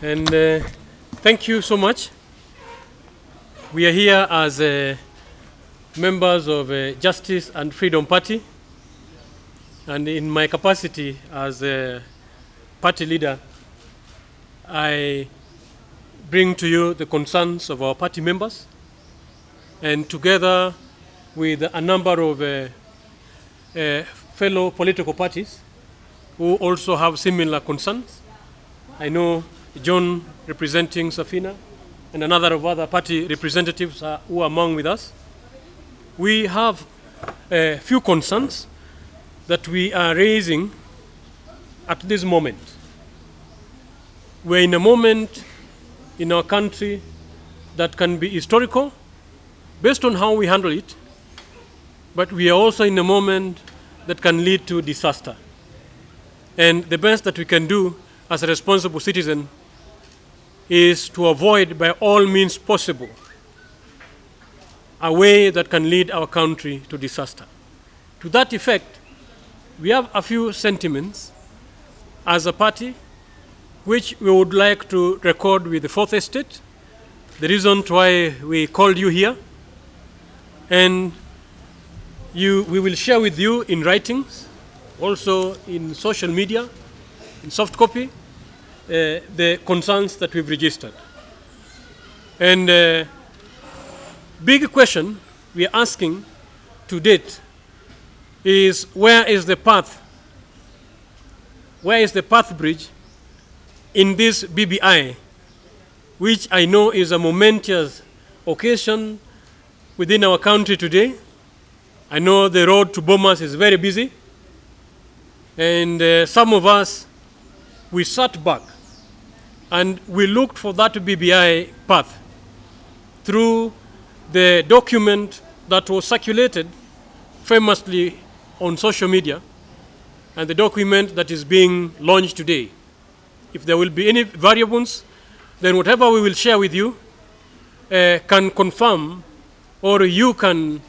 And thank you so much. We are here as members of Justice and Freedom Party, and in my capacity as a party leader, I bring to you the concerns of our party members, and together with a number of fellow political parties who also have similar concerns. I know John representing Safina and another of other party representatives who are among with us. We have a few concerns that we are raising at this moment. We're in a moment in our country that can be historical based on how we handle it, but we are also in a moment that can lead to disaster. And the best that we can do as a responsible citizen is to avoid by all means possible a way that can lead our country to disaster. To that effect, we have a few sentiments as a party which we would like to record with the Fourth Estate, the reason why we called you here, and we will share with you in writings, also in social media, in soft copy, the concerns that we've registered. And big question we are asking to date is where is the path bridge in this BBI, which I know is a momentous occasion within our country today. I know the road to Bomas is very busy, and some of us, we sat back and we looked for that BBI path through the document that was circulated famously on social media and the document that is being launched today. If there will be any variables, then whatever we will share with you can confirm, or you can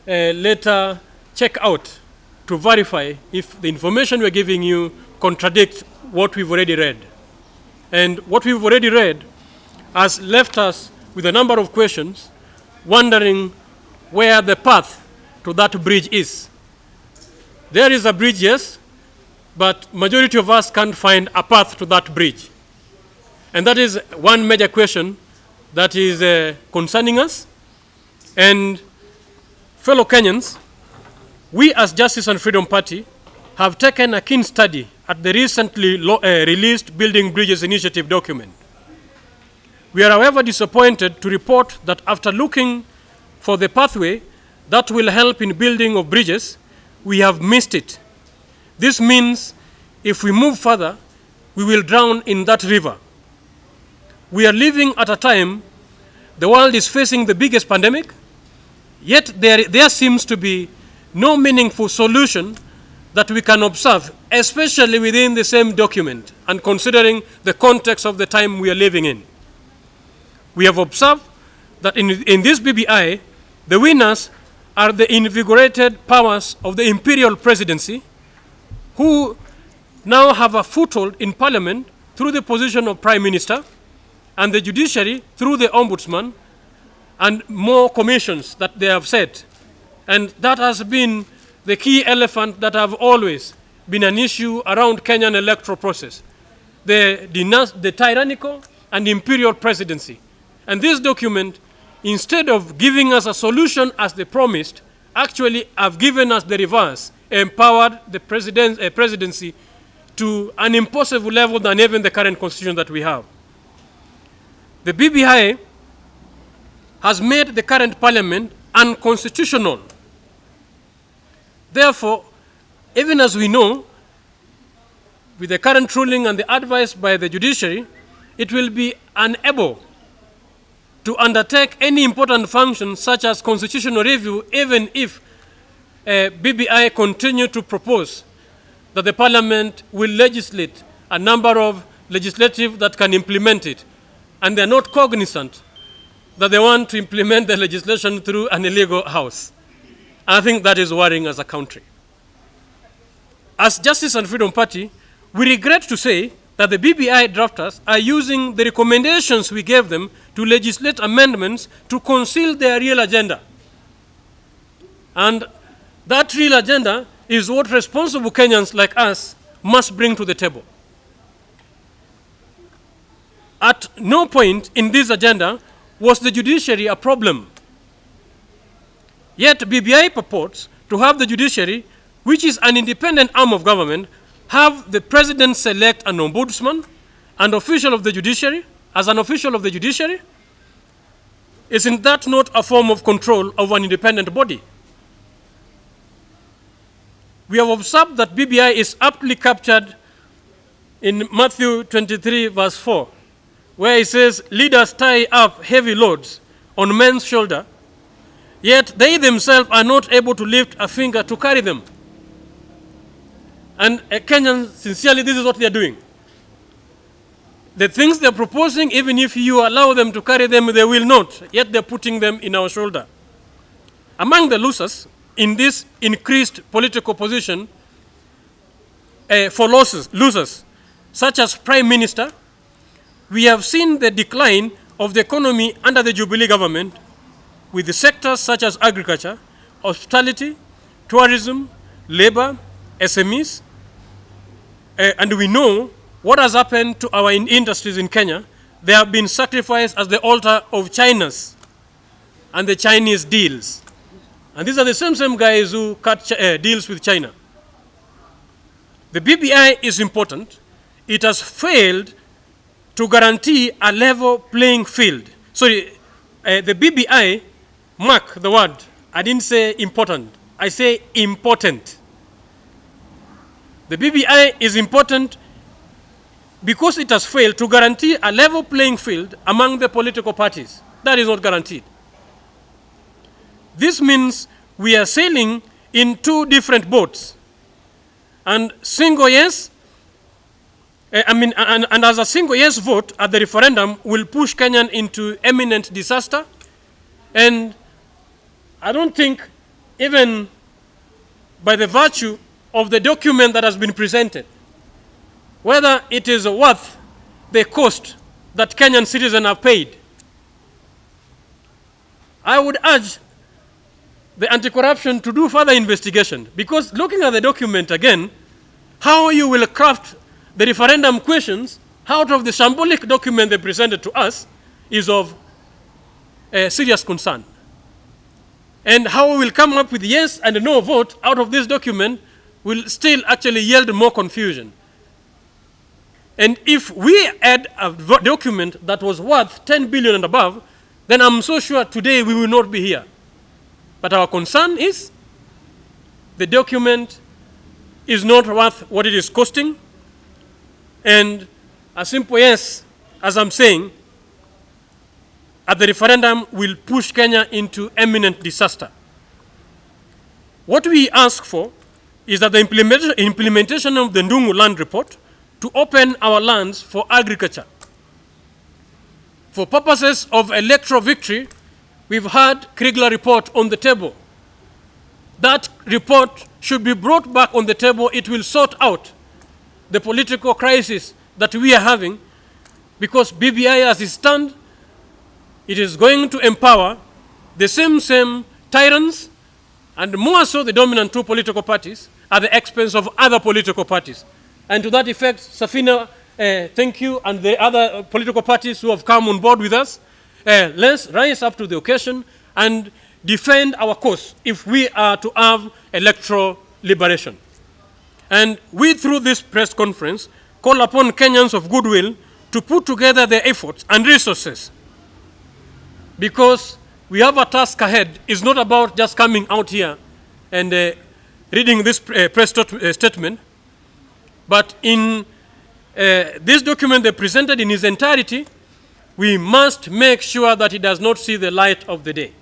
later check out to verify if the information we're giving you contradicts what we've already read. And what we've already read has left us with a number of questions, wondering where the path to that bridge is. There is a bridge, yes, but majority of us can't find a path to that bridge. And that is one major question that is concerning us. And fellow Kenyans, we as Justice and Freedom Party have taken a keen study at the recently released Building Bridges Initiative document. We are, however, disappointed to report that after looking for the pathway that will help in building of bridges, we have missed it. This means if we move further, we will drown in that river. We are living at a time the world is facing the biggest pandemic, yet there seems to be no meaningful solution that we can observe, especially within the same document and considering the context of the time we are living in. We have observed that in this BBI, the winners are the invigorated powers of the imperial presidency, who now have a foothold in parliament through the position of prime minister, and the judiciary through the ombudsman, and more commissions that they have set. And that has been the key elephant that have always been an issue around Kenyan electoral process, the tyrannical and imperial presidency. And this document, instead of giving us a solution as they promised, actually have given us the reverse, empowered the presidency to an impossible level than even the current constitution that we have. The BBI has made the current parliament unconstitutional. Therefore, even as we know, with the current ruling and the advice by the judiciary, it will be unable to undertake any important function such as constitutional review, even if BBI continue to propose that the parliament will legislate a number of legislative that can implement it. And they're not cognizant that they want to implement the legislation through an illegal house. I think that is worrying as a country. As Justice and Freedom Party, we regret to say that the BBI drafters are using the recommendations we gave them to legislate amendments to conceal their real agenda. And that real agenda is what responsible Kenyans like us must bring to the table. At no point in this agenda was the judiciary a problem. Yet BBI purports to have the judiciary, which is an independent arm of government, have the president select an ombudsman, an official of the judiciary, as an official of the judiciary. Isn't that not a form of control of an independent body? We have observed that BBI is aptly captured in Matthew 23, verse 4, where it says, leaders tie up heavy loads on men's shoulder, yet they themselves are not able to lift a finger to carry them. And Kenyans, sincerely, this is what they are doing. The things they're proposing, even if you allow them to carry them, they will not, yet they're putting them in our shoulder. Among the losers in this increased political position for losers, such as Prime Minister, we have seen the decline of the economy under the Jubilee government, with the sectors such as agriculture, hospitality, tourism, labor, SMEs, and we know what has happened to our industries in Kenya. They have been sacrificed as the altar of China's and the Chinese deals. And these are the same guys who cut deals with China. The BBI is important. It has failed to guarantee a level playing field. Sorry, the BBI, mark the word, I didn't say important, I say important. The BBI is important because it has failed to guarantee a level playing field among the political parties. That is not guaranteed. This means we are sailing in two different boats. And single yes, and as a single yes vote at the referendum will push Kenya into imminent disaster. And I don't think, even by the virtue of the document that has been presented, whether it is worth the cost that Kenyan citizens have paid. I would urge the anti-corruption to do further investigation, because looking at the document again, how you will craft the referendum questions out of the shambolic document they presented to us is of serious concern. And how we will come up with yes and no vote out of this document will still actually yield more confusion. And if we had a document that was worth 10 billion and above, then I'm so sure today we will not be here. But our concern is the document is not worth what it is costing. And a simple yes, as I'm saying, at the referendum will push Kenya into imminent disaster. What we ask for is that the implementation of the Ndungu land report to open our lands for agriculture. For purposes of electoral victory, we've had Kriegler report on the table. That report should be brought back on the table. It will sort out the political crisis that we are having, because BBI as it stands, it is going to empower the same tyrants, and more so the dominant two political parties, at the expense of other political parties. And to that effect, Safina, thank you, and the other political parties who have come on board with us. Let's rise up to the occasion and defend our cause if we are to have electoral liberation. And we, through this press conference, call upon Kenyans of goodwill to put together their efforts and resources, because we have a task ahead. It's not about just coming out here and reading this press statement, but in this document they presented in its entirety, we must make sure that it does not see the light of the day.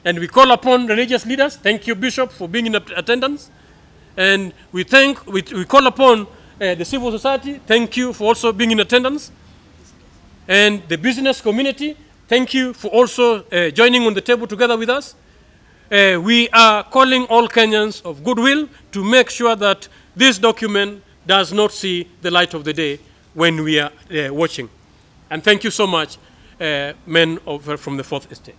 And we call upon religious leaders. Thank you, Bishop, for being in attendance. And we call upon the civil society. Thank you for also being in attendance. And the business community, thank you for also joining on the table together with us. We are calling all Kenyans of goodwill to make sure that this document does not see the light of the day. when we are watching. And thank you so much, men from the Fourth Estate.